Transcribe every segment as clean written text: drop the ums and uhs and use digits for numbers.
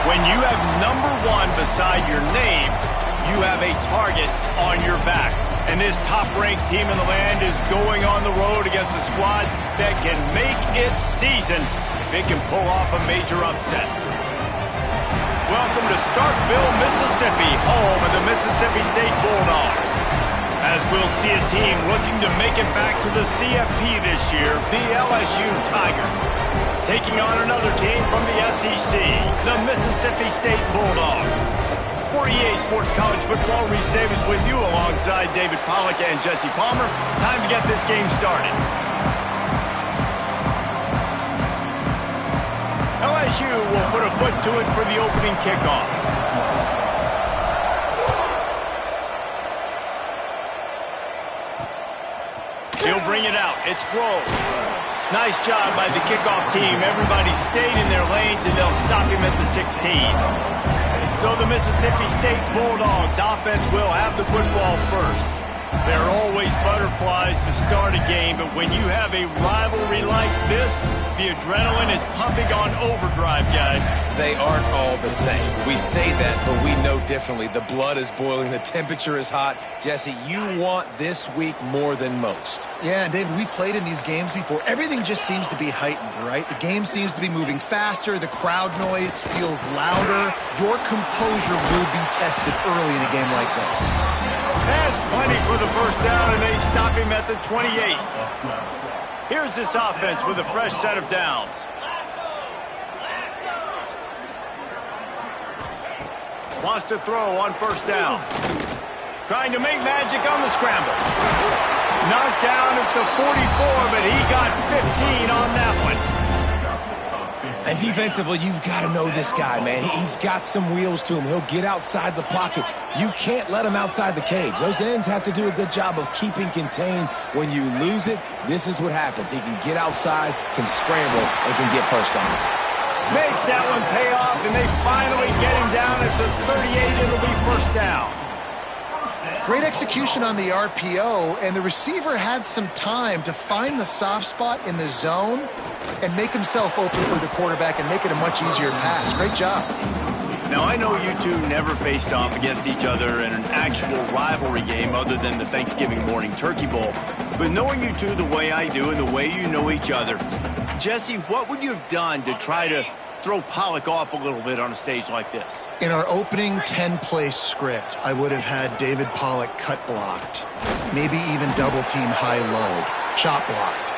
When you have number 1 beside your name, you have a target on your back. And this top-ranked team in the land is going on the road against a squad that can make its season if it can pull off a major upset. Welcome to Starkville, Mississippi, home of the Mississippi State Bulldogs. As we'll see a team looking to make it back to the CFP this year, the LSU Tigers. Taking on another team from the SEC, the Mississippi State Bulldogs. For EA Sports College Football, Reese Davis with you alongside David Pollack and Jesse Palmer. Time to get this game started. LSU will put a foot to it for the opening kickoff. He'll bring it out. It's Grove. Nice job by the kickoff team. Everybody stayed in their lanes, and they'll stop him at the 16. So the Mississippi State Bulldogs offense will have the football first. There are always butterflies to start a game, but when you have a rivalry like this, the adrenaline is pumping on overdrive, guys. They aren't all the same. We say that, but we know differently. The blood is boiling. The temperature is hot. Jesse, you want this week more than most. Yeah, and David, we played in these games before. Everything just seems to be heightened, right? The game seems to be moving faster. The crowd noise feels louder. Your composure will be tested early in a game like this. Has plenty for the first down, and they stop him at the 28. Here's this offense with a fresh set of downs. Wants to throw on first down. Trying to make magic on the scramble. Knocked down at the 44, but he got 15 on that one. And defensively, you've got to know this guy, man. He's got some wheels to him. He'll get outside the pocket. You can't let him outside the cage. Those ends have to do a good job of keeping contained. When you lose it, this is what happens. He can get outside, can scramble, and can get first downs. Makes that one pay off, and they finally get him down at the 38. It'll be first down. Great execution on the RPO, and the receiver had some time to find the soft spot in the zone and make himself open for the quarterback and make it a much easier pass. Great job. Now, I know you two never faced off against each other in an actual rivalry game other than the Thanksgiving morning Turkey Bowl. But knowing you two the way I do and the way you know each other, Jesse, what would you have done to try to throw Pollack off a little bit on a stage like this? In our opening 10-play script, I would have had David Pollack cut blocked, maybe even double-team high-low, chop blocked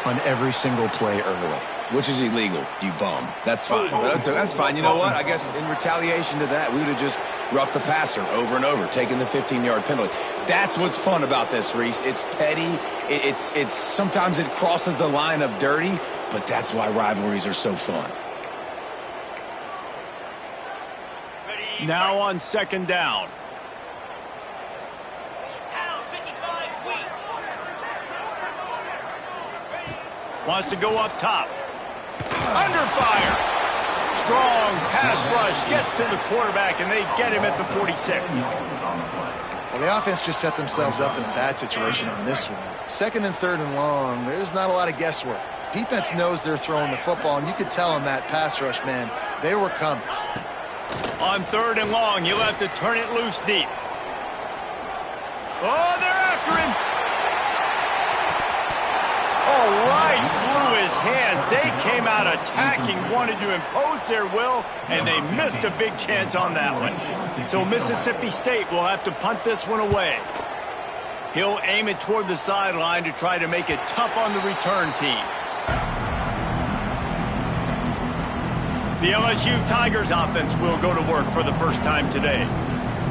on every single play early. Which is illegal, you bum. That's fine. That's fine. You know what? I guess in retaliation to that, we would have just roughed the passer over and over, taking the 15-yard penalty. That's what's fun about this, Reese. It's petty. It's sometimes it crosses the line of dirty, but that's why rivalries are so fun. Now on second down. Wants to go up top. Under fire. Strong pass rush gets to the quarterback, and they get him at the 46. Well, the offense just set themselves up in a bad situation on this one. Second and third and long, there's not a lot of guesswork. Defense knows they're throwing the football, and you could tell in that pass rush, man, they were coming. On third and long, you'll have to turn it loose deep. Oh, they're after him. Oh, right through his hands. They came out attacking, wanted to impose their will, and they missed a big chance on that one. So Mississippi State will have to punt this one away. He'll aim it toward the sideline to try to make it tough on the return team. The LSU Tigers offense will go to work for the first time today.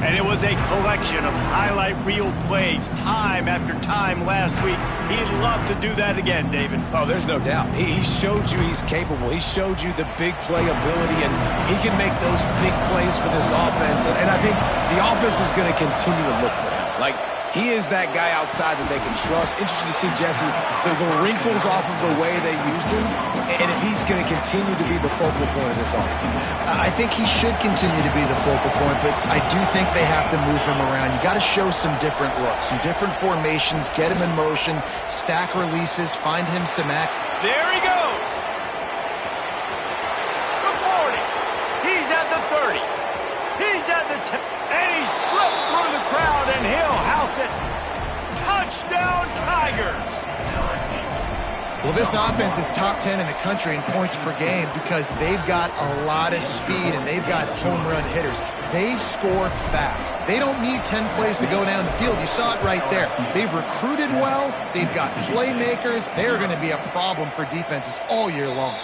And it was a collection of highlight reel plays time after time last week. He'd love to do that again, David. Oh, there's no doubt. He showed you he's capable. He showed you the big play ability, and he can make those big plays for this offense. And I think the offense is going to continue to look for him. Like, He is that guy outside that they can trust. Interesting to see, Jesse, the wrinkles off of the way they used him, and if he's going to continue to be the focal point of this offense. I think he should continue to be the focal point, but I do think they have to move him around. You got to show some different looks, some different formations, get him in motion, stack releases, find him some act. There he goes. The 40. He's at the 30. He's at the 10. And he slipped through the crowd, and he'll house it. Touchdown, Tigers. Well, this offense is top 10 in the country in points per game because they've got a lot of speed and they've got home run hitters. They score fast. They don't need 10 plays to go down the field. You saw it right there. They've recruited well. They've got playmakers. They're going to be a problem for defenses all year long.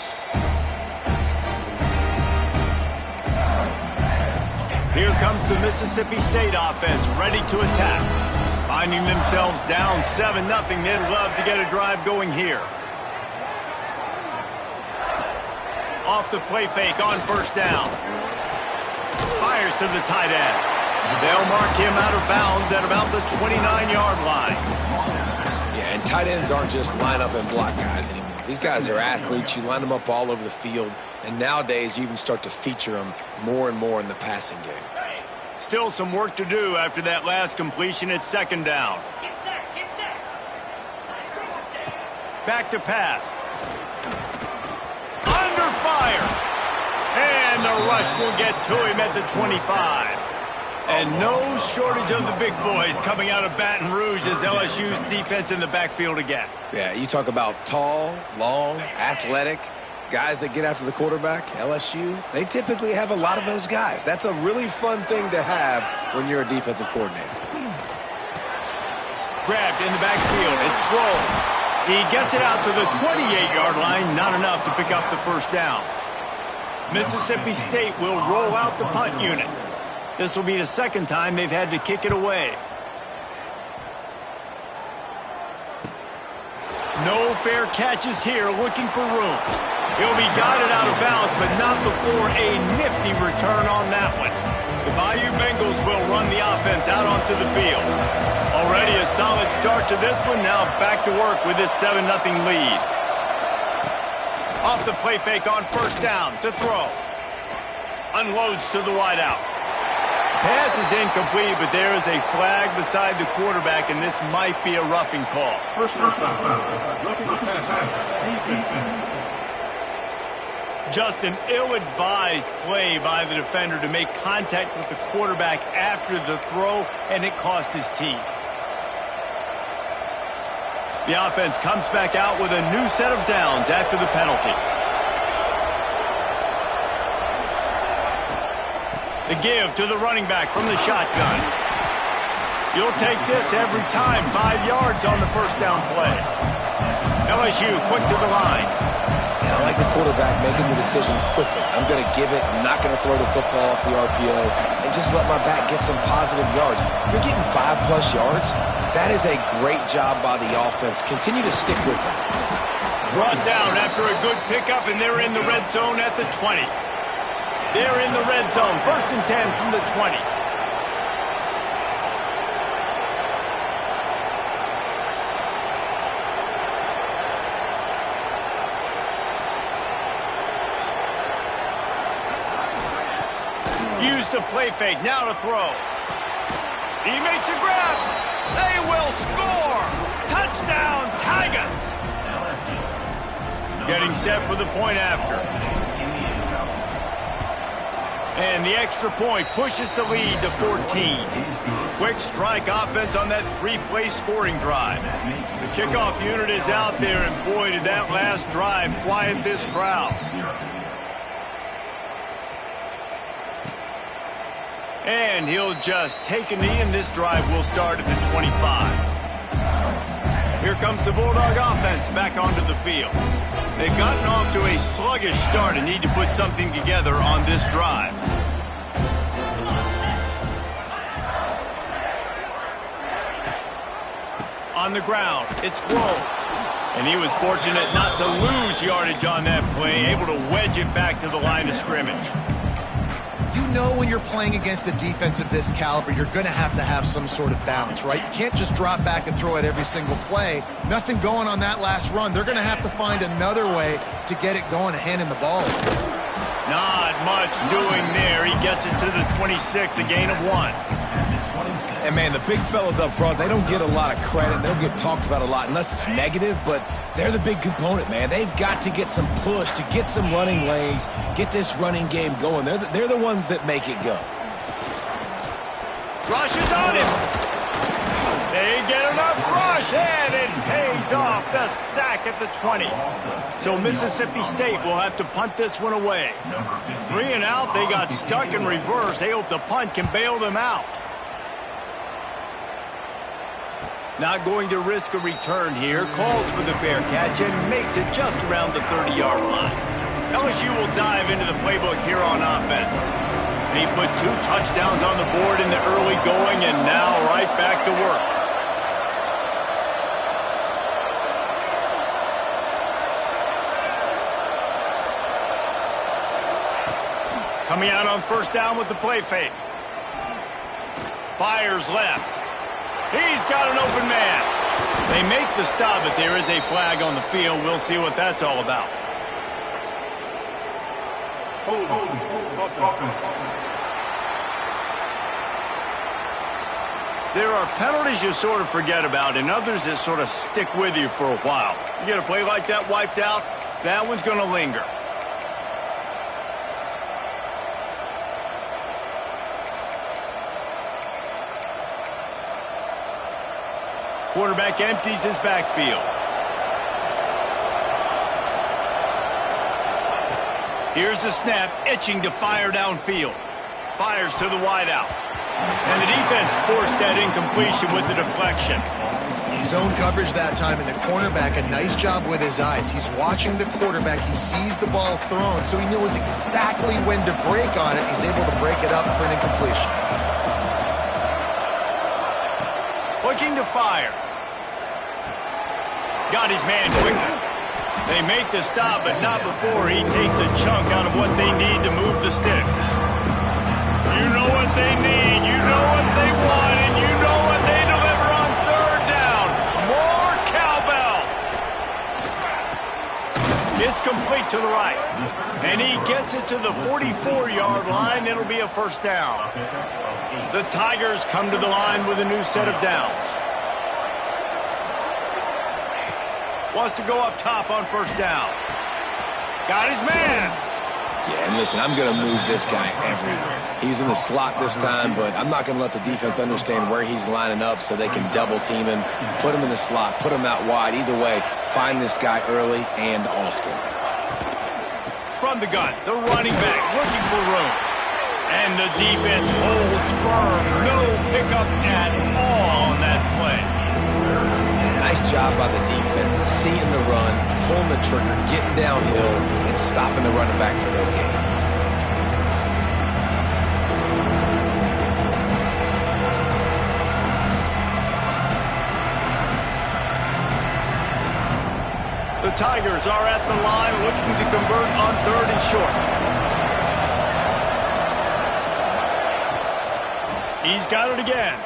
Here comes the Mississippi State offense, ready to attack. Finding themselves down 7-0, they'd love to get a drive going here. Off the play fake on first down. Fires to the tight end. They'll mark him out of bounds at about the 29-yard line. Yeah, and tight ends aren't just line up and block guys anymore. These guys are athletes. You line them up all over the field. And nowadays, you even start to feature them more and more in the passing game. Still some work to do after that last completion at second down. Back to pass. Under fire. And the rush will get to him at the 25. And no shortage of the big boys coming out of Baton Rouge as LSU's defense in the backfield again. Yeah, you talk about tall, long, athletic guys that get after the quarterback. LSU, they typically have a lot of those guys. That's a really fun thing to have when you're a defensive coordinator. Grabbed in the backfield. It's Sproles. He gets it out to the 28-yard line. Not enough to pick up the first down. Mississippi State will roll out the punt unit. This will be the second time they've had to kick it away. No fair catches here, looking for room. He'll be guided out of bounds, but not before a nifty return on that one. The Bayou Bengals will run the offense out onto the field. Already a solid start to this one. Now back to work with this 7-0 lead. Off the play fake on first down to throw. Unloads to the wideout. Pass is incomplete, but there is a flag beside the quarterback, and this might be a roughing call. Personal foul. Roughing the passer. Defense. Just an ill-advised play by the defender to make contact with the quarterback after the throw, and it cost his team. The offense comes back out with a new set of downs after the penalty. The give to the running back from the shotgun. You'll take this every time. 5 yards on the first down play. LSU quick to the line. And I like the quarterback making the decision quickly. I'm going to give it. I'm not going to throw the football off the RPO and just let my back get some positive yards. You're getting 5+ yards. That is a great job by the offense. Continue to stick with that. Brought down after a good pickup, and they're in the red zone at the 20. They're in the red zone. 1st and 10 from the 20. Use the play fake. Now to throw. He makes a grab. They will score. Touchdown, Tigers. Getting set for the point after. And the extra point pushes the lead to 14. Quick strike offense on that 3-play scoring drive. The kickoff unit is out there, and boy, did that last drive quiet this crowd. And he'll just take a knee, and this drive will start at the 25. Here comes the Bulldog offense back onto the field. They've gotten off to a sluggish start and need to put something together on this drive. On the ground, it's Grove. And he was fortunate not to lose yardage on that play, able to wedge it back to the line of scrimmage. You know when you're playing against a defense of this caliber, you're going to have some sort of balance, right? You can't just drop back and throw it every single play. Nothing going on that last run. They're going to have to find another way to get it going and hand him the ball. Not much doing there. He gets it to the 26, a gain of 1. And, man, the big fellas up front, they don't get a lot of credit. They don't get talked about a lot unless it's negative, but they're the big component, man. They've got to get some push, to get some running lanes, get this running game going. They're the ones that make it go. Rush is on him. They get enough rush, and it pays off the sack at the 20. So Mississippi State will have to punt this one away. 3 and out, they got stuck in reverse. They hope the punt can bail them out. Not going to risk a return here. Calls for the fair catch and makes it just around the 30-yard line. LSU will dive into the playbook here on offense. They put 2 touchdowns on the board in the early going and now right back to work. Coming out on first down with the play fake. Fires left. He's got an open man. They make the stop, but there is a flag on the field. We'll see what that's all about. There are penalties you sort of forget about and others that sort of stick with you for a while. You get a play like that wiped out, that one's going to linger. Quarterback empties his backfield. Here's the snap, itching to fire downfield. Fires to the wideout. And the defense forced that incompletion with the deflection. Zone coverage that time, and the cornerback, a nice job with his eyes. He's watching the quarterback. He sees the ball thrown, so he knows exactly when to break on it. He's able to break it up for an incompletion. Looking to fire. Got his man quickly. They make the stop, but not before he takes a chunk out of what they need to move the sticks. You know what they need, you know what they want, and you know what they deliver on third down. More cowbell. It's complete to the right. And he gets it to the 44-yard line. It'll be a first down. The Tigers come to the line with a new set of downs. Wants to go up top on first down. Got his man. Yeah, and listen, I'm going to move this guy everywhere. He's in the slot this time, but I'm not going to let the defense understand where he's lining up so they can double team him, put him in the slot, put him out wide. Either way, find this guy early and often. From the gun, the running back looking for room. And the defense holds firm. No pickup at all on that play. Nice job by the defense, seeing the run, pulling the trigger, getting downhill, and stopping the running back for no gain. The Tigers are at the line looking to convert on third and short. He's got it again.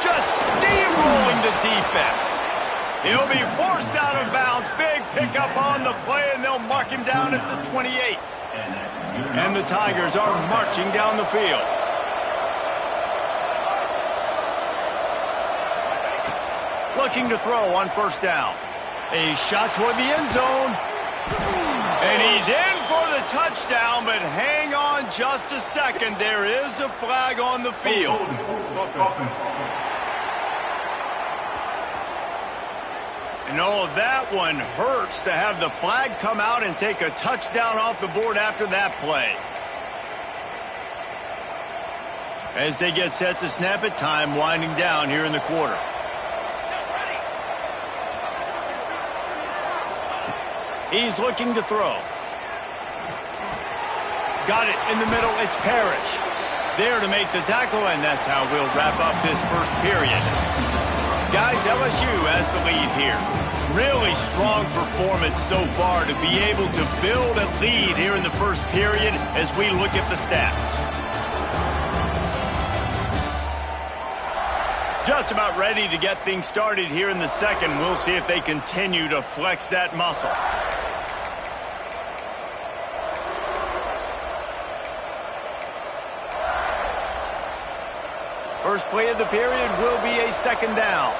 Just steamrolling the defense. He'll be forced out of bounds. Big pickup on the play, and they'll mark him down at the 28. And the Tigers are marching down the field. Looking to throw on first down. A shot toward the end zone. And he's in for the touchdown, but hang on just a second. There is a flag on the field. And oh, that one hurts to have the flag come out and take a touchdown off the board after that play. As they get set to snap it, time winding down here in the quarter. He's looking to throw. Got it in the middle. It's Parrish. There to make the tackle, and that's how we'll wrap up this first period. Guys, LSU has the lead here. Really strong performance so far to be able to build a lead here in the first period as we look at the stats. Just about ready to get things started here in the second. We'll see if they continue to flex that muscle. First play of the period will be a second down.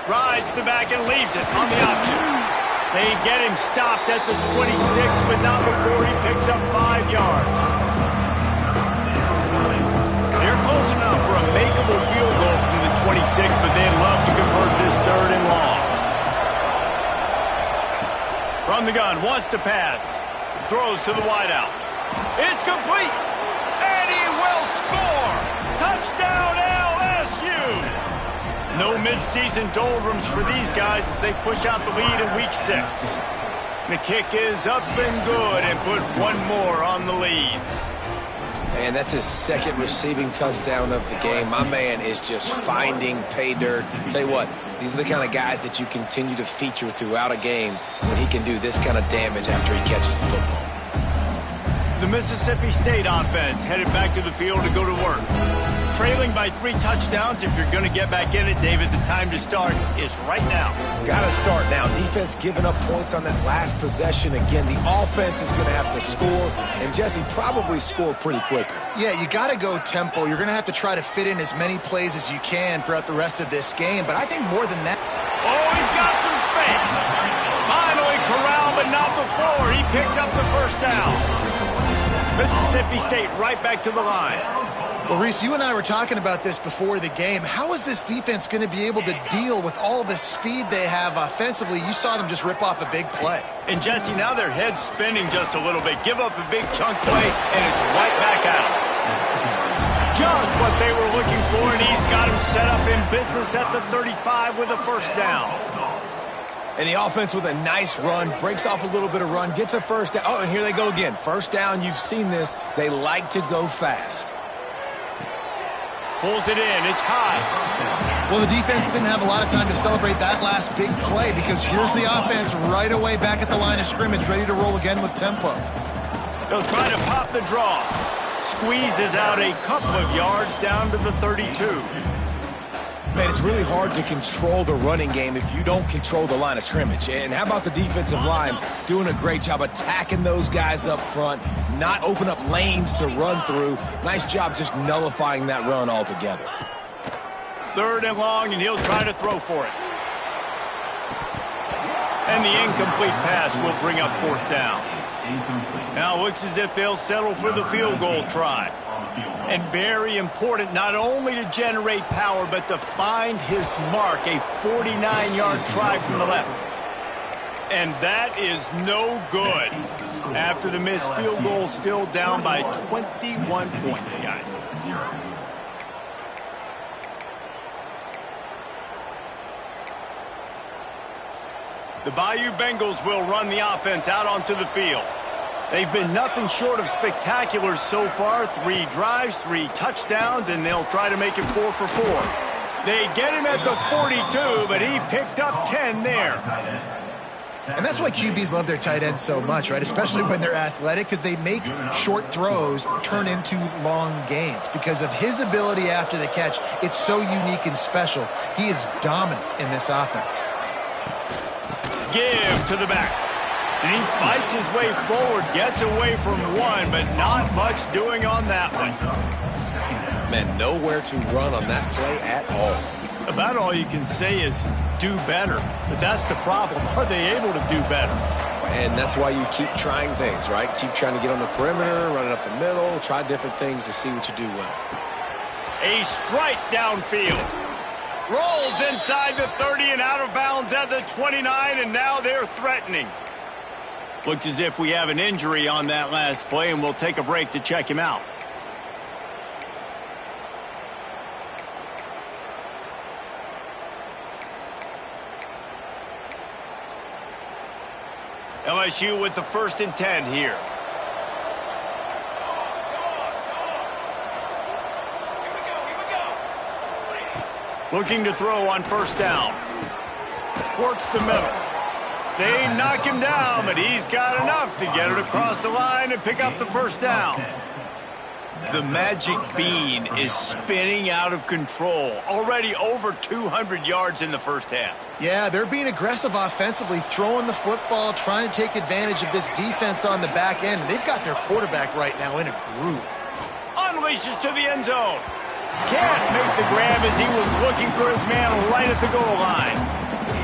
Rides the back and leaves it on the option. They get him stopped at the 26, but not before he picks up 5 yards. They're close enough for a makeable field goal from the 26, but they'd love to convert this third and long. From the gun, wants to pass. Throws to the wideout. It's complete, and he will score! Touchdown, LSU! No midseason doldrums for these guys as they push out the lead in Week 6. The kick is up and good and put one more on the lead. And that's his second receiving touchdown of the game. My man is just finding pay dirt. Tell you what, these are the kind of guys that you continue to feature throughout a game when he can do this kind of damage after he catches the football. The Mississippi State offense headed back to the field to go to work. Trailing by 3 touchdowns. If you're going to get back in it, David, the time to start is right now. Got to start now. Defense giving up points on that last possession again. The offense is going to have to score, and Jesse probably score pretty quickly. Yeah, you got to go tempo. You're going to have to try to fit in as many plays as you can throughout the rest of this game, but I think more than that. Oh, he's got some space. Finally corralled, but not before. He picks up the first down. Mississippi State right back to the line. Well, Reese, you and I were talking about this before the game. How is this defense going to be able to deal with all the speed they have offensively? You saw them just rip off a big play. And, Jesse, now their head's spinning just a little bit. Give up a big chunk play, and it's right back out. Just what they were looking for, and he's got him set up in business at the 35 with a first down. And the offense with a nice run, breaks off a little bit of run, gets a first down. Oh, and here they go again. First down, you've seen this. They like to go fast. Pulls it in. It's high. Well, the defense didn't have a lot of time to celebrate that last big play because here's the offense right away back at the line of scrimmage, ready to roll again with tempo. They'll try to pop the draw. Squeezes out a couple of yards down to the 32. Man, it's really hard to control the running game if you don't control the line of scrimmage. And how about the defensive line doing a great job attacking those guys up front, not open up lanes to run through. Nice job just nullifying that run altogether. Third and long, and he'll try to throw for it. And the incomplete pass will bring up fourth down. Now it looks as if they'll settle for the field goal try. And very important not only to generate power, but to find his mark, a 49-yard try from the left. And that is no good. After the missed field goal, still down by 21 points, guys. The Bayou Bengals will run the offense out onto the field. They've been nothing short of spectacular so far. 3 drives, 3 touchdowns, and they'll try to make it 4 for 4. They get him at the 42, but he picked up 10 there. And that's why QBs love their tight ends so much, right? Especially when they're athletic, because they make short throws turn into long gains. Because of his ability after the catch, it's so unique and special. He is dominant in this offense. Give to the back. And he fights his way forward, gets away from one, but not much doing on that one. Man, nowhere to run on that play at all. About all you can say is do better. But that's the problem. Are they able to do better? And that's why you keep trying things, right? Keep trying to get on the perimeter, run it up the middle, try different things to see what you do well. A strike downfield. Rolls inside the 30 and out of bounds at the 29, and now they're threatening. Looks as if we have an injury on that last play, and we'll take a break to check him out. LSU with the 1st and 10 here. Looking to throw on first down. Works the middle. They knock him down, but he's got enough to get it across the line and pick up the first down. The magic bean is spinning out of control. Already over 200 yards in the first half. Yeah, they're being aggressive offensively, throwing the football, trying to take advantage of this defense on the back end. They've got their quarterback right now in a groove. Unleashes to the end zone. Can't make the grab as he was looking for his man right at the goal line.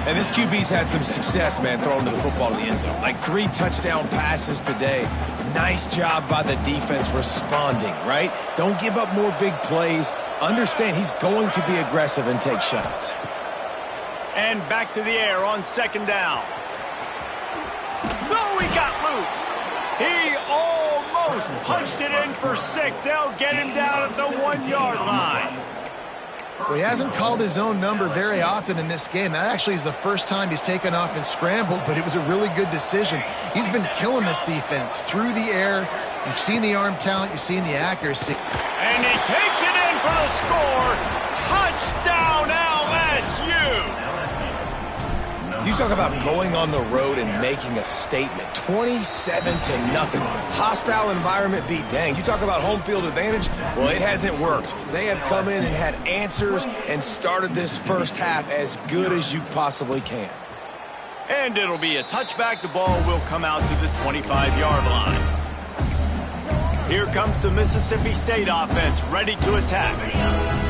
And this QB's had some success, man, throwing to the football in the end zone. Like 3 touchdown passes today. Nice job by the defense responding, right? Don't give up more big plays. Understand he's going to be aggressive and take shots. And back to the air on second down. No, he got loose. He almost punched it in for 6. They'll get him down at the 1-yard line. Well, he hasn't called his own number very often in this game. That actually is the first time he's taken off and scrambled, but it was a really good decision. He's been killing this defense through the air. You've seen the arm talent. You've seen the accuracy. And he takes it in for the score. Touchdown, LSU. You talk about going on the road and making a statement. 27-0. Hostile environment beat dang. You talk about home field advantage. Well, it hasn't worked. They have come in and had answers and started this first half as good as you possibly can. And it'll be a touchback. The ball will come out to the 25-yard line. Here comes the Mississippi State offense ready to attack.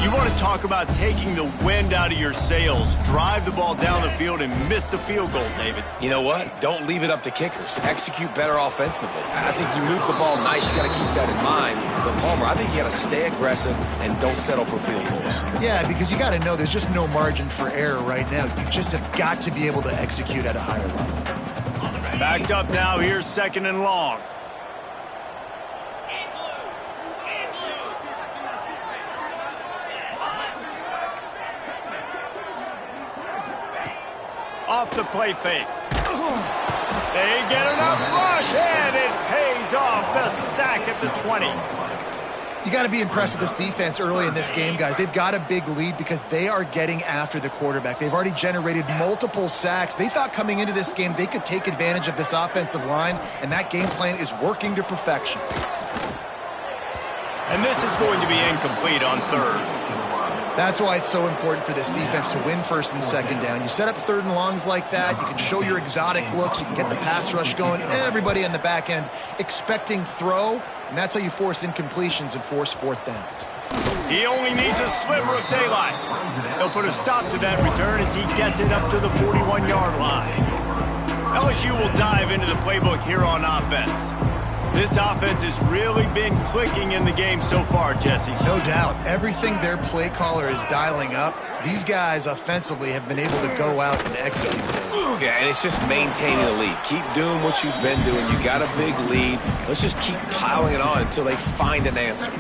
You want to talk about taking the wind out of your sails. Drive the ball down the field and miss the field goal, David. You know what? Don't leave it up to kickers. Execute better offensively. I think you move the ball nice. You got to keep that in mind. But, Palmer, I think you got to stay aggressive and don't settle for field goals. Yeah, because you got to know there's just no margin for error right now. You just have got to be able to execute at a higher level. Backed up now. Here's second and long. Off the play fake. They get enough rush, and it pays off. The sack at the 20. You got to be impressed with this defense early in this game, guys. They've got a big lead because they are getting after the quarterback. They've already generated multiple sacks. They thought coming into this game they could take advantage of this offensive line, and that game plan is working to perfection. And this is going to be incomplete on third. That's why it's so important for this defense to win first and second down. You set up third and longs like that. You can show your exotic looks. You can get the pass rush going. Everybody on the back end expecting throw, and that's how you force incompletions and force fourth downs. He only needs a sliver of daylight. He'll put a stop to that return as he gets it up to the 41-yard line. LSU will dive into the playbook here on offense. This offense has really been clicking in the game so far, Jesse. No doubt. Everything their play caller is dialing up, these guys offensively have been able to go out and execute. Yeah, and it's just maintaining the lead. Keep doing what you've been doing. You got a big lead. Let's just keep piling it on until they find an answer.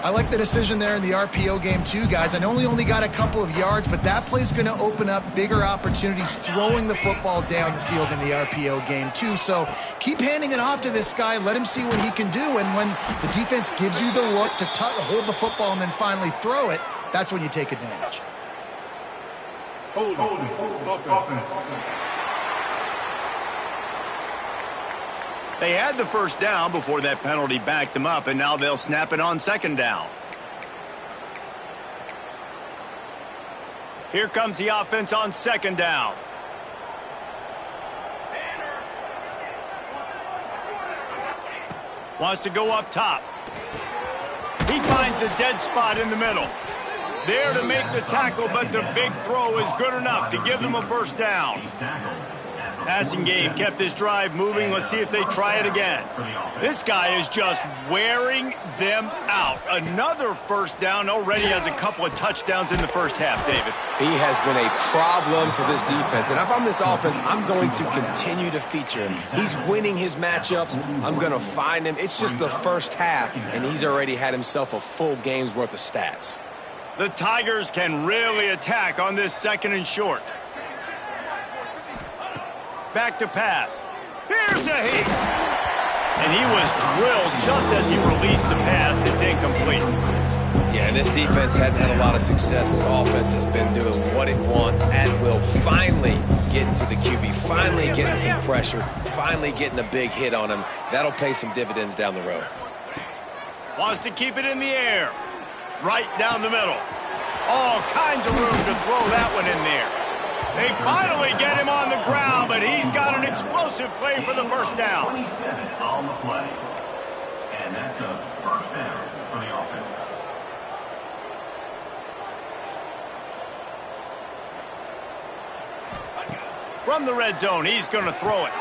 I like the decision there in the RPO game too, guys. I know he only got a couple of yards, but that play's going to open up bigger opportunities throwing the football down the field in the RPO game too. So keep handing it off to this guy. Let him see what he can do. And when the defense gives you the look to hold the football and then finally throw it, that's when you take advantage. Hold offense. They had the first down before that penalty backed them up, and now they'll snap it on second down. Here comes the offense on second down. Wants to go up top. He finds a dead spot in the middle. There to make the tackle, but the big throw is good enough to give them a first down. Passing game kept this drive moving. Let's see if they try it again. This guy is just wearing them out. Another first down. Already has a couple of touchdowns in the first half, David. He has been a problem for this defense. And if I'm this offense, I'm going to continue to feature him. He's winning his matchups. I'm going to find him. It's just the first half, and he's already had himself a full game's worth of stats. The Tigers can really attack on this second and short. Back to pass. Here's a hit. And he was drilled just as he released the pass. It's incomplete. Yeah, this defense hadn't had a lot of success. This offense has been doing what it wants at will. Finally getting to the QB, finally getting some pressure, finally getting a big hit on him. That'll pay some dividends down the road. Wants to keep it in the air. Right down the middle. All kinds of room to throw that one in there. They finally get him on the ground, but he's got an explosive play for the first down. 27 on the play. And that's a first down for the offense. From the red zone, he's going to throw it.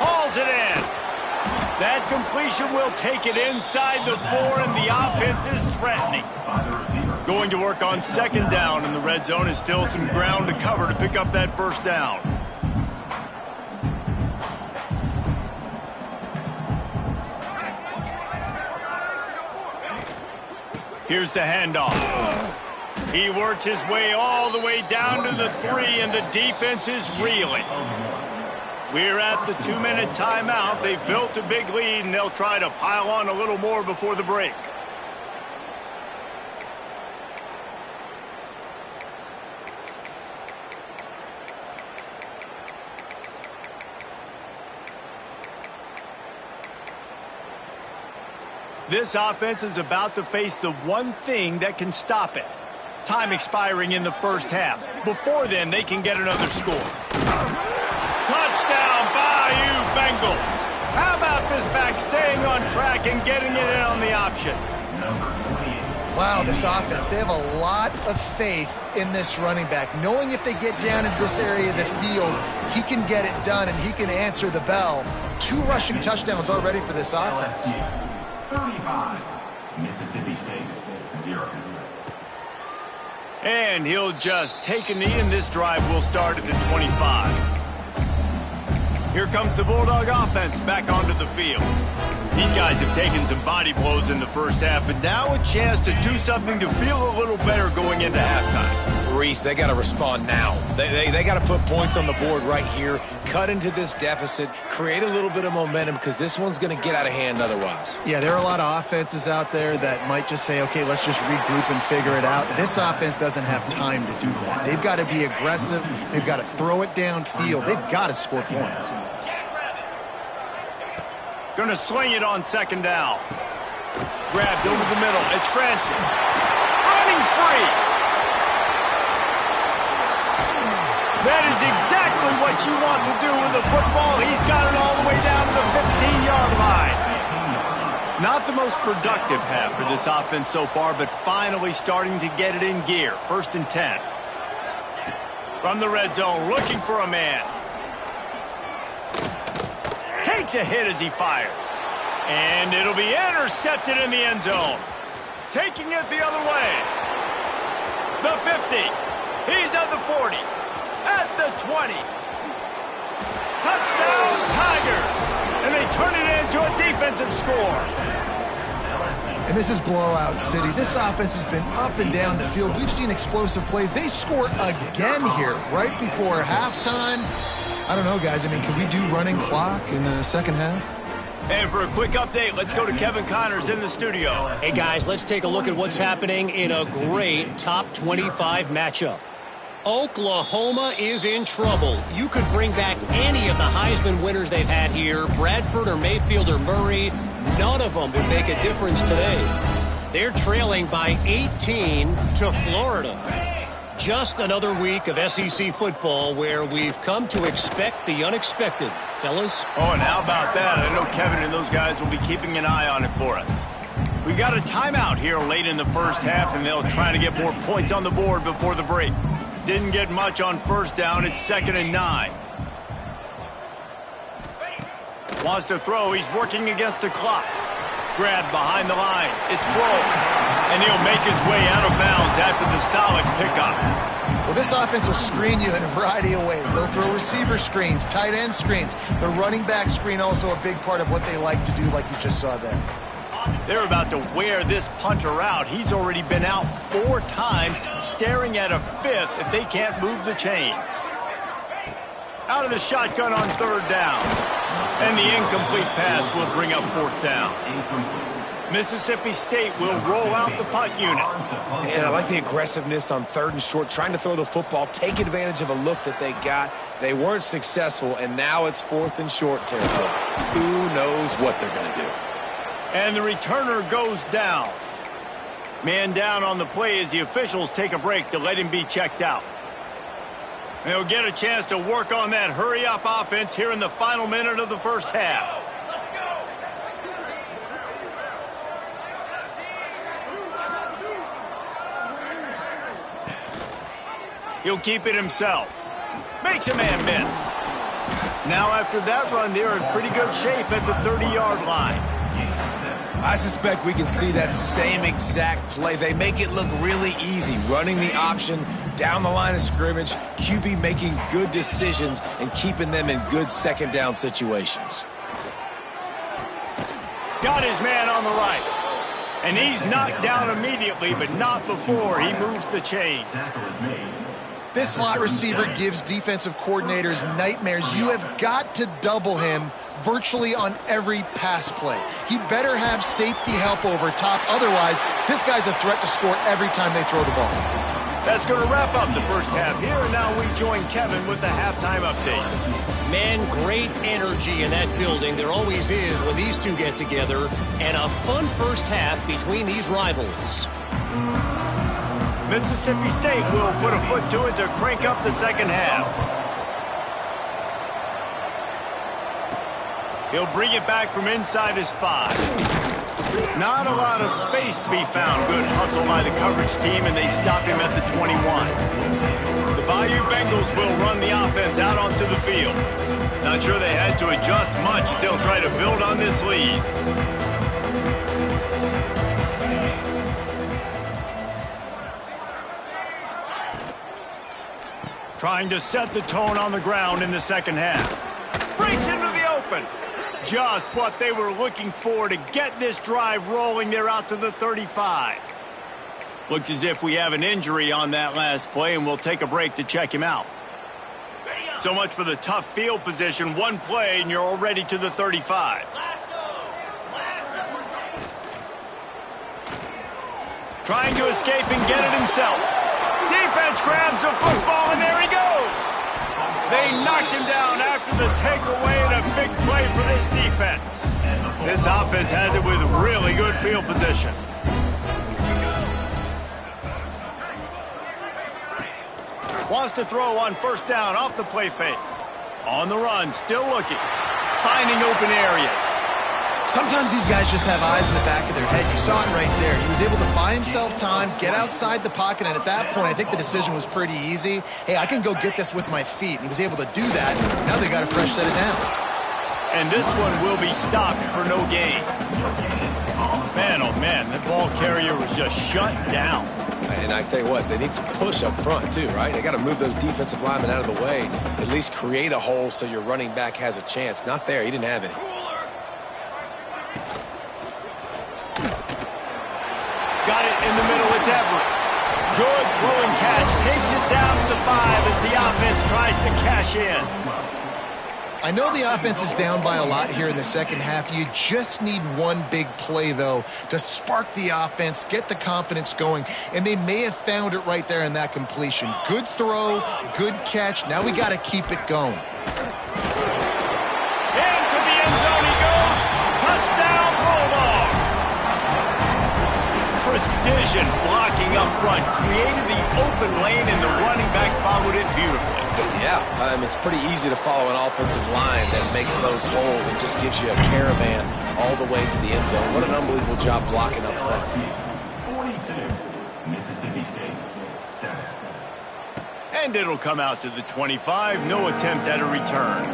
Hauls it in. That completion will take it inside the 4, and the offense is threatening. Going to work on second down, and the red zone is still some ground to cover to pick up that first down. Here's the handoff. He works his way all the way down to the 3, and the defense is reeling. We're at the 2-minute timeout. They've built a big lead, and they'll try to pile on a little more before the break. This offense is about to face the one thing that can stop it. Time expiring in the first half. Before then, they can get another score. Touchdown, Bayou Bengals. How about this back staying on track and getting it in on the option? Wow, this offense, they have a lot of faith in this running back, knowing if they get down into this area of the field, he can get it done and he can answer the bell. 2 rushing touchdowns already for this offense. 35, Mississippi State, 0. And he'll just take a knee, and this drive will start at the 25. Here comes the Bulldog offense back onto the field. These guys have taken some body blows in the first half, but now a chance to do something to feel a little better going into halftime. Reese, they got to respond now. They got to put points on the board right here, cut into this deficit, create a little bit of momentum, because this one's going to get out of hand otherwise. Yeah, there are a lot of offenses out there that might just say, okay, let's just regroup and figure it out. This offense doesn't have time to do that. They've got to be aggressive. They've got to throw it downfield. They've got to score points. Going to sling it on second down. Grabbed over the middle. It's Francis. Running free. That is exactly what you want to do with the football. He's got it all the way down to the 15-yard line. Not the most productive half for this offense so far, but finally starting to get it in gear. 1st and 10. From the red zone, looking for a man. Takes a hit as he fires. And it'll be intercepted in the end zone. Taking it the other way. The 50. He's at the 40. At the 20. Touchdown, Tigers. And they turn it into a defensive score. And this is blowout city. This offense has been up and down the field. We've seen explosive plays. They score again here right before halftime. I don't know, guys. I mean, can we do running clock in the second half? And for a quick update, let's go to Kevin Connors in the studio. Hey, guys, let's take a look at what's happening in a great top 25 matchup. Oklahoma is in trouble. You could bring back any of the Heisman winners they've had here, Bradford or Mayfield or Murray. None of them would make a difference today. They're trailing by 18 to Florida. Just another week of SEC football where we've come to expect the unexpected, fellas. Oh, and how about that? I know Kevin and those guys will be keeping an eye on it for us. We got a timeout here late in the first half, and they'll try to get more points on the board before the break. Didn't get much on first down. It's 2nd and 9. Wants to throw. He's working against the clock. Grabbed behind the line. It's Blow. And he'll make his way out of bounds after the solid pickup. Well, this offense will screen you in a variety of ways. They'll throw receiver screens, tight end screens. The running back screen also a big part of what they like to do, like you just saw there. They're about to wear this punter out. He's already been out 4 times, staring at a 5th if they can't move the chains. Out of the shotgun on 3rd down. And the incomplete pass will bring up 4th down. Mississippi State will roll out the punt unit. And I like the aggressiveness on 3rd and short, trying to throw the football, take advantage of a look that they got. They weren't successful, and now it's 4th and short territory. Who knows what they're going to do? And the returner goes down. Man down on the play as the officials take a break to let him be checked out. They'll get a chance to work on that hurry-up offense here in the final minute of the first half. He'll keep it himself. Makes a man miss. Now after that run, they're in pretty good shape at the 30-yard line. I suspect we can see that same exact play. They make it look really easy, running the option down the line of scrimmage, QB making good decisions and keeping them in good second down situations. Got his man on the right. And he's knocked down immediately, but not before he moves the chains. This slot receiver gives defensive coordinators nightmares. You have got to double him virtually on every pass play. He better have safety help over top. Otherwise, this guy's a threat to score every time they throw the ball. That's going to wrap up the first half here. And now we join Kevin with the halftime update. Man, great energy in that building. There always is when these two get together. And a fun first half between these rivals. Mississippi State will put a foot to it to crank up the second half. He'll bring it back from inside his 5. Not a lot of space to be found. Good hustle by the coverage team, and they stop him at the 21. The Bayou Bengals will run the offense out onto the field. Not sure they had to adjust much as they'll try to build on this lead. Trying to set the tone on the ground in the second half. Breaks into the open. Just what they were looking for to get this drive rolling. They're out to the 35. Looks as if we have an injury on that last play, and we'll take a break to check him out. So much for the tough field position. One play, and you're already to the 35. Trying to escape and get it himself. Defense grabs the football, and there he goes. They knocked him down after the takeaway, and a big play for this defense. This offense has it with really good field position. Wants to throw on first down off the play fake. On the run, still looking. Finding open areas. Sometimes these guys just have eyes in the back of their head. You saw it right there. He was able to buy himself time, get outside the pocket, and at that point, I think the decision was pretty easy. Hey, I can go get this with my feet. And he was able to do that. Now they got a fresh set of downs. And this one will be stopped for no gain. Man, oh man, the ball carrier was just shut down. And I tell you what, they need some push up front too, right? They got to move those defensive linemen out of the way, at least create a hole so your running back has a chance. Not there. He didn't have any. Got it in the middle. It's Everett. Good throwing catch. Takes it down to the 5 as the offense tries to cash in. I know the offense is down by a lot here in the second half. You just need one big play, though, to spark the offense, get the confidence going, and they may have found it right there in that completion. Good throw, good catch. Now we got to keep it going. Into the end zone he goes. Touchdown, Bulldog. Precision blocking up front created the open lane, and the running back followed it beautifully. Yeah, it's pretty easy to follow an offensive line that makes those holes and just gives you a caravan all the way to the end zone. What an unbelievable job blocking up front. 42, Mississippi State, 7. And it'll come out to the 25. No attempt at a return.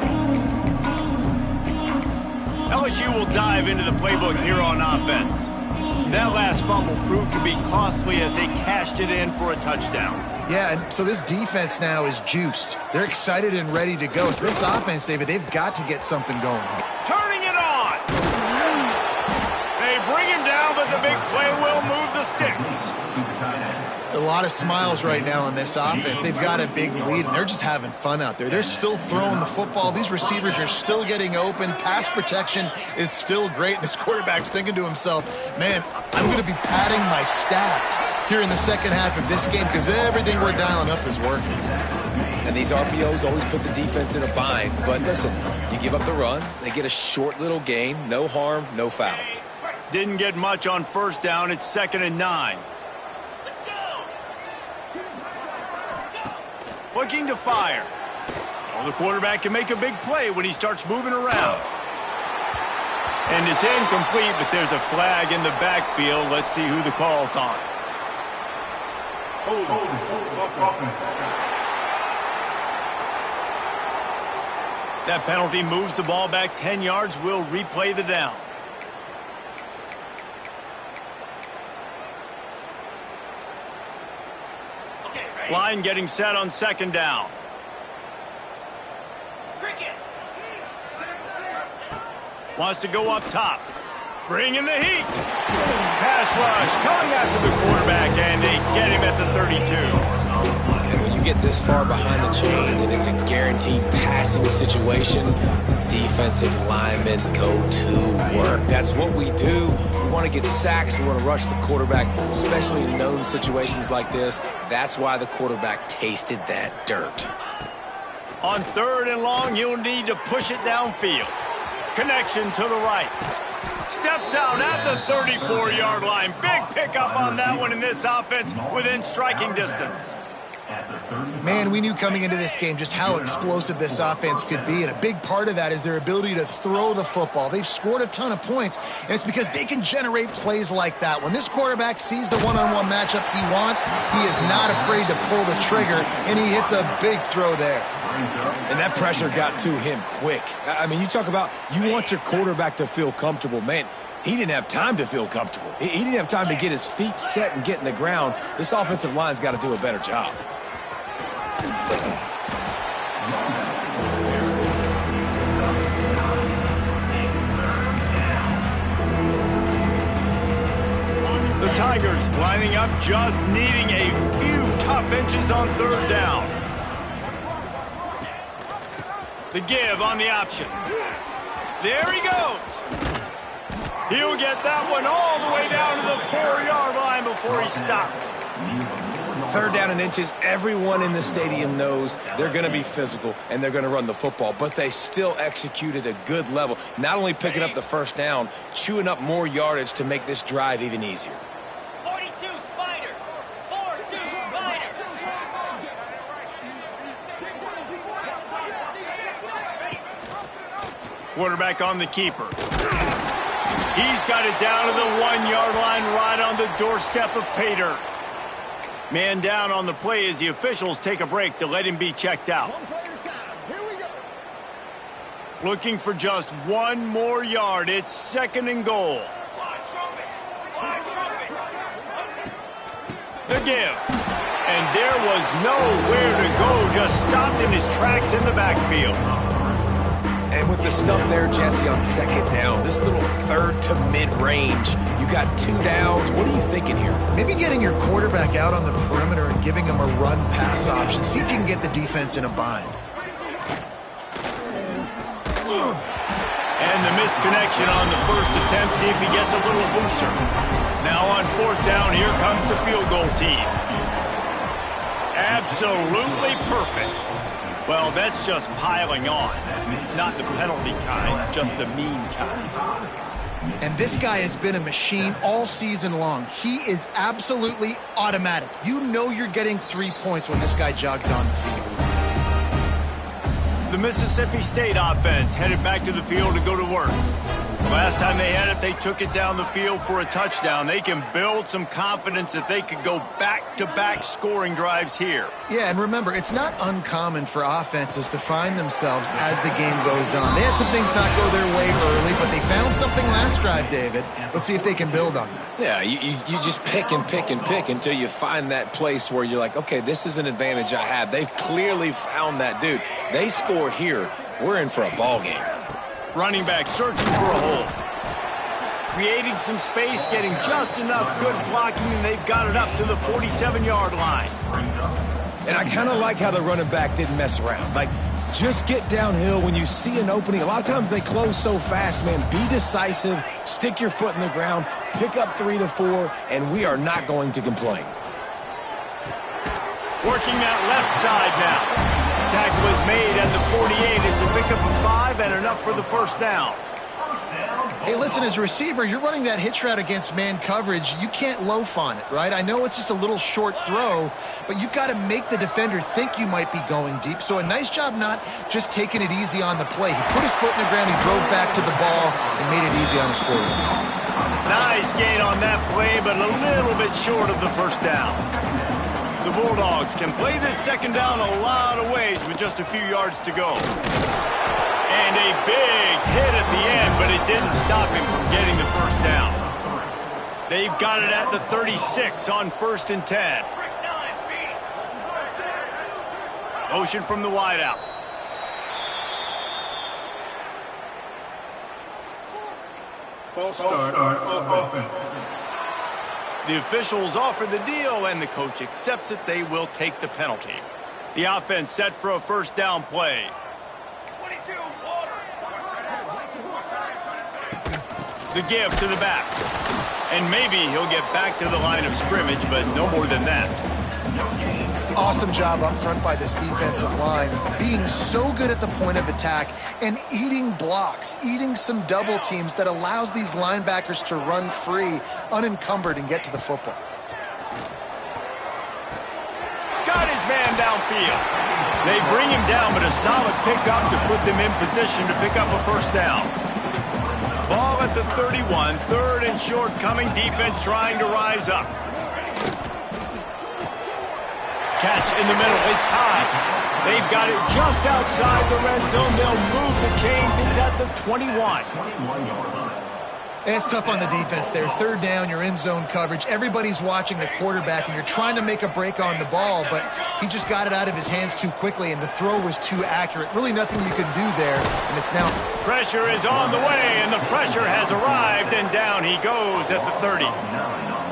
LSU will dive into the playbook here on offense. That last fumble proved to be costly as they cashed it in for a touchdown. Yeah, and so this defense now is juiced. They're excited and ready to go. So this offense, David, they've got to get something going. Turning it on. They bring him down, but the big play will move the the sticks. A lot of smiles right now on this offense. They've got a big lead, and they're just having fun out there. They're still throwing the football. These receivers are still getting open. Pass protection is still great. This quarterback's thinking to himself, man, I'm going to be padding my stats here in the second half of this game because everything we're dialing up is working. And these RPOs always put the defense in a bind. But listen, you give up the run, they get a short little gain, no harm, no foul. Didn't get much on first down. It's 2nd and 9. Looking to fire. Well, the quarterback can make a big play when he starts moving around. And it's incomplete, but there's a flag in the backfield. Let's see who the call's on. That penalty moves the ball back 10 yards. We'll replay the down. Line getting set on 2nd down. Wants to go up top. Bringing the heat. Pass rush coming after the quarterback, and they get him at the 32. And when you get this far behind the chains and it's a guaranteed passing situation, defensive linemen go to work. That's what we do. We want to get sacks. We want to rush the quarterback, especially in known situations like this. That's why the quarterback tasted that dirt. On 3rd and long, he'll need to push it downfield. Connection to the right. Steps out at the 34-yard line. Big pickup on that one in this offense within striking distance. Man, we knew coming into this game just how explosive this offense could be, and a big part of that is their ability to throw the football. They've scored a ton of points, and it's because they can generate plays like that. When this quarterback sees the one-on-one matchup he wants, he is not afraid to pull the trigger, and he hits a big throw there. And that pressure got to him quick. I mean, you talk about you want your quarterback to feel comfortable. Man, he didn't have time to feel comfortable. He didn't have time to get his feet set and get in the ground. This offensive line's got to do a better job. The Tigers lining up, just needing a few tough inches on 3rd down. The give on the option. There he goes. He'll get that one all the way down to the 4-yard line before he stopped. 3rd down and inches, everyone in the stadium knows they're going to be physical and they're going to run the football, but they still executed a good level. Not only picking up the 1st down, chewing up more yardage to make this drive even easier. 42 Spider. 4-2 Spider. Quarterback on the keeper. He's got it down to the 1-yard line, right on the doorstep of pay dirt. Man down on the play as the officials take a break to let him be checked out. Looking for just one more yard. It's 2nd and goal. The give. And there was nowhere to go. Just stopped in his tracks in the backfield. And with the stuff there, Jesse, on 2nd down, this little 3rd to mid-range, you got 2 downs. What are you thinking here? Maybe getting your quarterback out on the perimeter and giving him a run-pass option. See if you can get the defense in a bind. And the misconnection on the first attempt. See if he gets a little looser. Now on 4th down, here comes the field goal team. Absolutely perfect. Well, that's just piling on. Not the penalty kind, just the mean kind. And this guy has been a machine all season long. He is absolutely automatic. You know you're getting 3 points when this guy jogs on the field. The Mississippi State offense headed back to the field to go to work. The last time they had it, they took it down the field for a touchdown. They can build some confidence that they could go back-to-back scoring drives here. Yeah, and remember, it's not uncommon for offenses to find themselves as the game goes on. They had some things not go their way early, but they found something last drive, David. Let's see if they can build on that. Yeah, you just pick and pick and pick until you find that place where you're like, okay, this is an advantage I have. They've clearly found that dude. They score here, we're in for a ball game. Running back searching for a hole. creating some space, getting just enough good blocking, and they've got it up to the 47-yard line. And I kind of like how the running back didn't mess around. Like, just get downhill when you see an opening. A lot of times they close so fast, man. Be decisive, stick your foot in the ground, pick up 3 to 4, and we are not going to complain. Working that left side now. Tackle is made at the 48. It's a pickup of 5 and enough for the first down. Hey, listen, as a receiver, you're running that hitch route against man coverage. You can't loaf on it, right? I know it's just a little short throw, but you've got to make the defender think you might be going deep. So a nice job not just taking it easy on the play. He put his foot in the ground, he drove back to the ball, and made it easy on his quarterback. Nice gain on that play, but a little bit short of the first down. The Bulldogs can play this second down a lot of ways with just a few yards to go. And a big hit at the end, but it didn't stop him from getting the first down. They've got it at the 36 on 1st and 10. Motion from the wideout. False start off offense. The officials offer the deal, and the coach accepts it. They will take the penalty. The offense set for a first down play. The give to the back. And maybe he'll get back to the line of scrimmage, but no more than that. Awesome job up front by this defensive line, being so good at the point of attack and eating blocks, eating some double teams that allows these linebackers to run free, unencumbered, and get to the football. Got his man downfield. They bring him down, but a solid pickup to put them in position to pick up a first down. Ball at the 31, 3rd and short coming. Defense trying to rise up. Catch in the middle. It's high. They've got it just outside the red zone. They'll move the chains. It's at the 21. It's tough on the defense there. 3rd down, you're in zone coverage. Everybody's watching the quarterback, and you're trying to make a break on the ball, but he just got it out of his hands too quickly, and the throw was too accurate. Really nothing you can do there, and it's now... Pressure is on the way, and the pressure has arrived, and down he goes at the 30.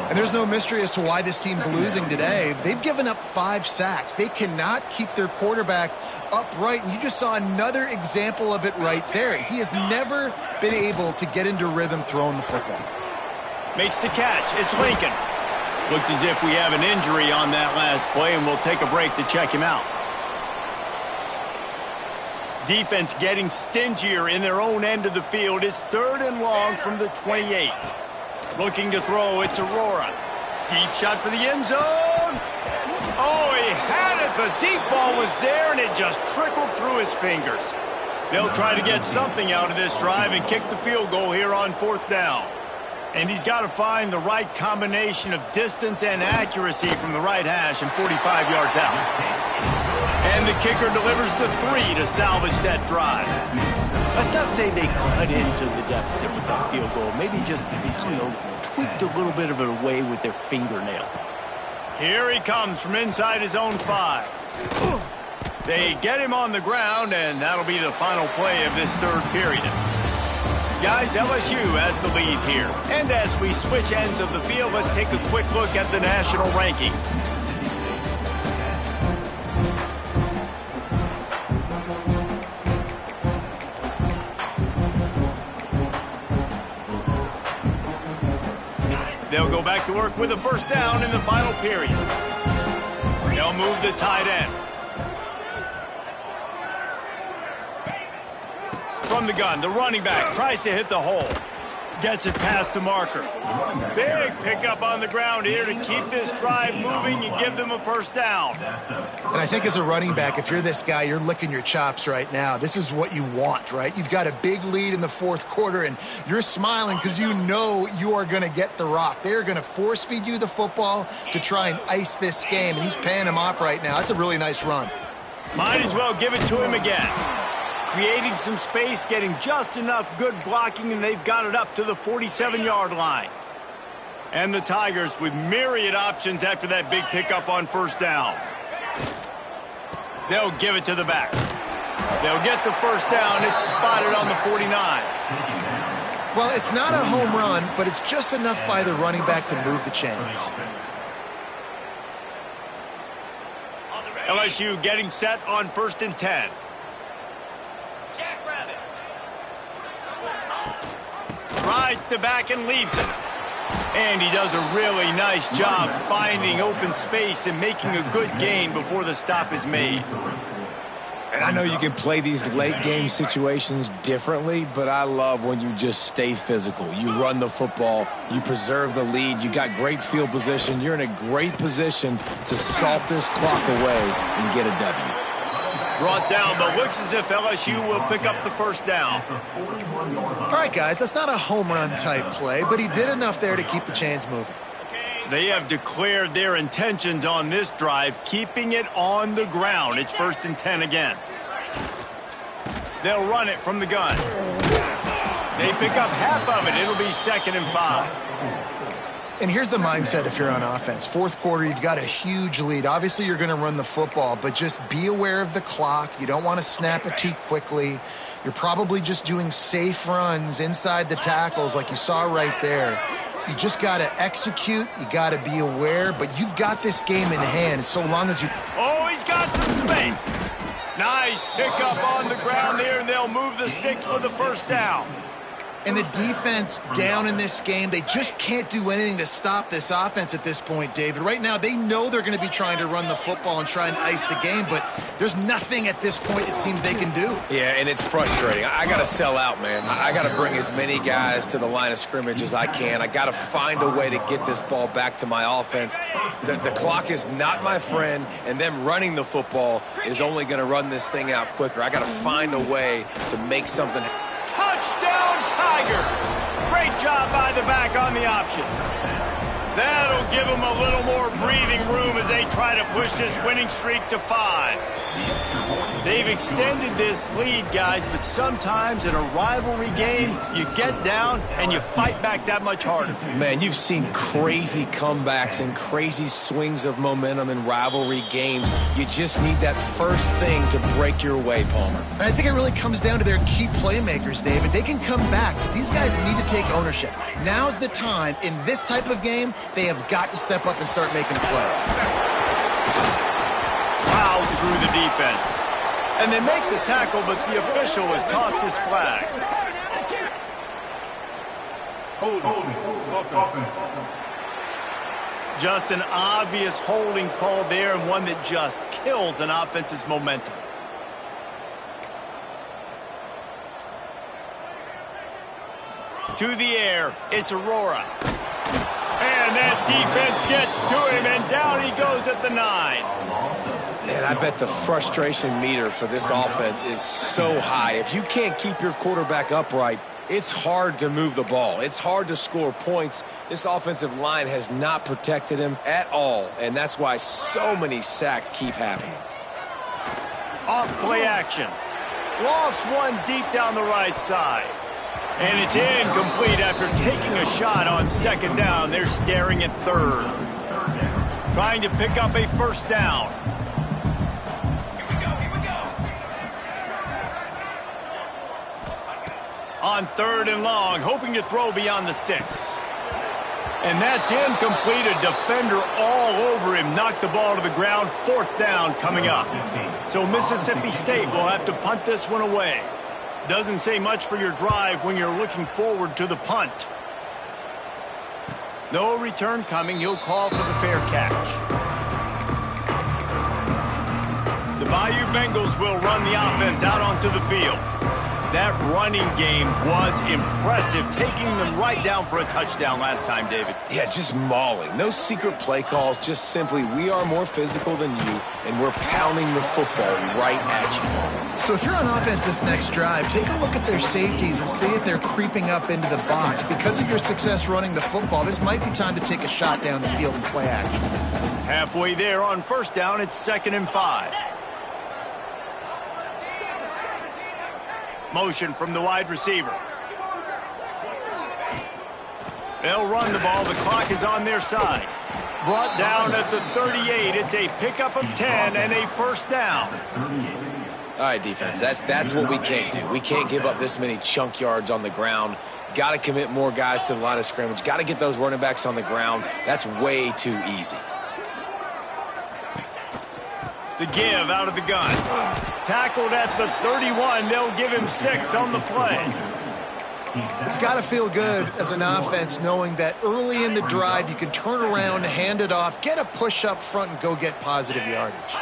And there's no mystery as to why this team's losing today. They've given up 5 sacks. They cannot keep their quarterback upright, and you just saw another example of it right there. He has never been able to get into rhythm throwing the football. Makes the catch. It's Lincoln. Looks as if we have an injury on that last play, and we'll take a break to check him out. Defense getting stingier in their own end of the field. It's 3rd and long from the 28. Looking to throw, it's Aurora. Deep shot for the end zone. Oh, he had it. The deep ball was there, and it just trickled through his fingers. They'll try to get something out of this drive and kick the field goal here on 4th down. And he's got to find the right combination of distance and accuracy from the right hash and 45 yards out. And the kicker delivers the 3 to salvage that drive. Let's not say they cut into the deficit with that field goal. Maybe just, tweaked a little bit of it away with their fingernail. Here he comes from inside his own 5. They get him on the ground, and that'll be the final play of this 3rd period. Guys, LSU has the lead here. And as we switch ends of the field, let's take a quick look at the national rankings. They'll go back to work with a first down in the final period. They'll move the tight end. From the gun, the running back tries to hit the hole. Gets it past the marker. Big pickup on the ground here to keep this drive moving and give them a first down. And I think as a running back, if you're this guy, you're licking your chops right now. This is what you want, right? You've got a big lead in the 4th quarter, and you're smiling because you know you are going to get the rock. They're going to force feed you the football to try and ice this game, and he's paying him off right now. That's a really nice run. Might as well give it to him again. Creating some space, getting just enough good blocking, and they've got it up to the 47-yard line. And the Tigers with myriad options after that big pickup on first down. They'll give it to the back. They'll get the first down. It's spotted on the 49. Well, it's not a home run, but it's just enough by the running back to move the chains. LSU getting set on 1st and 10. Jackrabbit. Rides to back and leaves it. And he does a really nice job finding open space and making a good gain before the stop is made. And I know you can play these late game situations differently, but I love when you just stay physical. You run the football, you preserve the lead, you got great field position, you're in a great position to salt this clock away and get a W. Brought down, but looks as if LSU will pick up the first down. All right, guys, that's not a home run type play, but he did enough there to keep the chains moving. They have declared their intentions on this drive, keeping it on the ground. It's 1st and 10 again. They'll run it from the gun. They pick up half of it. It'll be 2nd and 5. And here's the mindset if you're on offense. 4th quarter, you've got a huge lead. Obviously, you're going to run the football, but just be aware of the clock. You don't want to snap it too quickly. You're probably just doing safe runs inside the tackles like you saw right there. You just got to execute. You got to be aware, but you've got this game in hand so long as you... Oh, he's got some space. Nice pickup on the ground there, and they'll move the sticks for the first down. And the defense down in this game, they just can't do anything to stop this offense at this point, David. Right now, they know they're going to be trying to run the football and try and ice the game, but there's nothing at this point it seems they can do. Yeah, and it's frustrating. I got to sell out, man. I got to bring as many guys to the line of scrimmage as I can. I got to find a way to get this ball back to my offense. The clock is not my friend, and them running the football is only going to run this thing out quicker. I got to find a way to make something happen. Touchdown, Tigers! Great job by the back on the option. That'll give them a little more breathing room as they try to push this winning streak to 5. They've extended this lead, guys, but sometimes in a rivalry game, you get down and you fight back that much harder. Man, you've seen crazy comebacks and crazy swings of momentum in rivalry games. You just need that first thing to break your way, Palmer. And I think it really comes down to their key playmakers, David. They can come back, but these guys need to take ownership. Now's the time. In this type of game, they have got to step up and start making plays. Plows through the defense. And they make the tackle, but the official has tossed his flag. Just an obvious holding call there, and one that just kills an offense's momentum. To the air, it's Aurora. And that defense gets to him, and down he goes at the 9. Man, I bet the frustration meter for this offense is so high. If you can't keep your quarterback upright, it's hard to move the ball. It's hard to score points. This offensive line has not protected him at all, and that's why so many sacks keep happening. Off play action. Lost one deep down the right side. And it's incomplete after taking a shot on 2nd down. They're staring at 3rd. Trying to pick up a first down. On 3rd and long, hoping to throw beyond the sticks. And that's incomplete. A defender all over him. Knocked the ball to the ground. 4th down coming up. So Mississippi State will have to punt this one away. Doesn't say much for your drive when you're looking forward to the punt. No return coming. He'll call for the fair catch. The Bayou Bengals will run the offense out onto the field. That running game was impressive, taking them right down for a touchdown last time, David. Yeah, just mauling. No secret play calls, just simply we are more physical than you, and we're pounding the football right at you. So if you're on offense this next drive, take a look at their safeties and see if they're creeping up into the box. Because of your success running the football, this might be time to take a shot down the field and play action. Halfway there on 1st down, it's 2nd and 5. Motion from the wide receiver. They'll run the ball. The clock is on their side. Brought down at the 38. It's a pickup of 10 and a first down. All right, defense, that's what we can't do. We can't give up this many chunk yards on the ground. Got to commit more guys to the line of scrimmage. Got to get those running backs on the ground. That's way too easy. The give out of the gun. Tackled at the 31. They'll give him 6 on the play. It's got to feel good as an offense knowing that early in the drive you can turn around, hand it off, get a push up front, and go get positive yardage.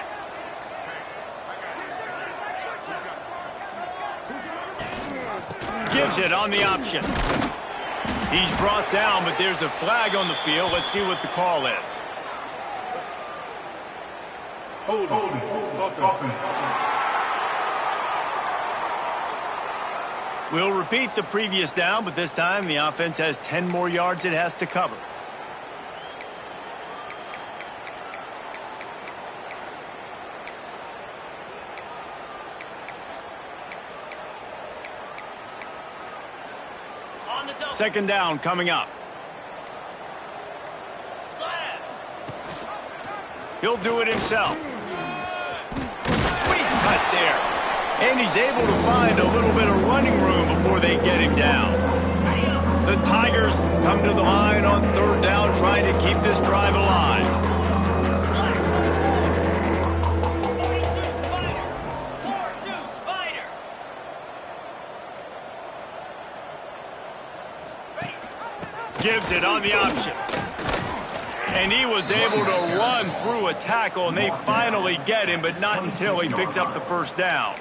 Gives it on the option. He's brought down, but there's a flag on the field. Let's see what the call is. Holding. Offense. We'll repeat the previous down, but this time the offense has 10 more yards it has to cover. Second down coming up. He'll do it himself. Sweet cut there. And he's able to find a little bit of running room before they get him down. The Tigers come to the line on third down, trying to keep this drive alive. Gives it on the option. And he was able to run through a tackle, and they finally get him, but not until he picks up the first down.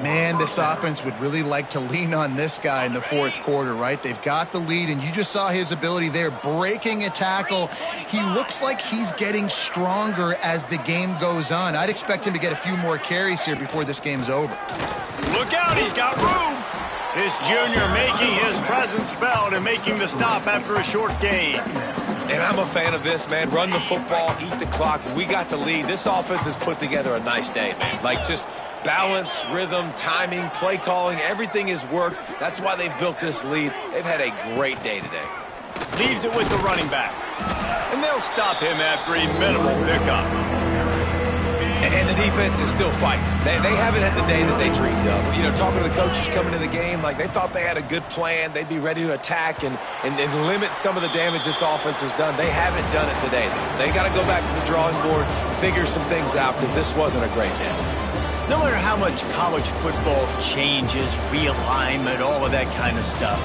Man, this offense would really like to lean on this guy in the fourth quarter, right? They've got the lead, and you just saw his ability there, breaking a tackle. He looks like he's getting stronger as the game goes on. I'd expect him to get a few more carries here before this game's over. Look out, he's got room. This junior making his presence felt and making the stop after a short gain. And I'm a fan of this, man. Run the football, eat the clock. We got the lead. This offense has put together a nice day, man. Like, just balance, rhythm, timing, play calling, everything has worked. That's why they've built this lead. They've had a great day today. Leaves it with the running back. And they'll stop him after a minimal pickup. And the defense is still fighting. They haven't had the day that they dreamed of. You know, talking to the coaches coming to the game, like they thought they had a good plan. They'd be ready to attack and limit some of the damage this offense has done. They haven't done it today, though. They got to go back to the drawing board, figure some things out, because this wasn't a great day. No matter how much college football changes, realignment, all of that kind of stuff,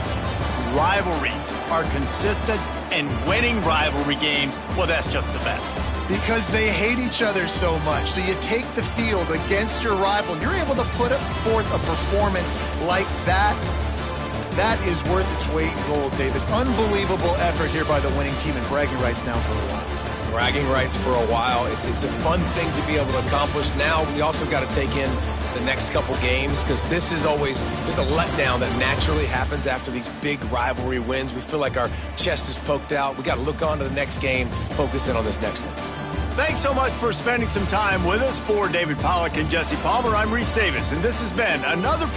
rivalries are consistent, and winning rivalry games, well, that's just the best. Because they hate each other so much. So you take the field against your rival, and you're able to put forth a performance like that. That is worth its weight in gold, David. Unbelievable effort here by the winning team, and bragging rights now for a while. Bragging rights for a while. It's a fun thing to be able to accomplish. Now we also got to take in the next couple games, because this is always, there's a letdown that naturally happens after these big rivalry wins. We feel like our chest is poked out. We got to look on to the next game, focus in on this next one. Thanks so much for spending some time with us. For David Pollack and Jesse Palmer, I'm Reese Davis, and this has been another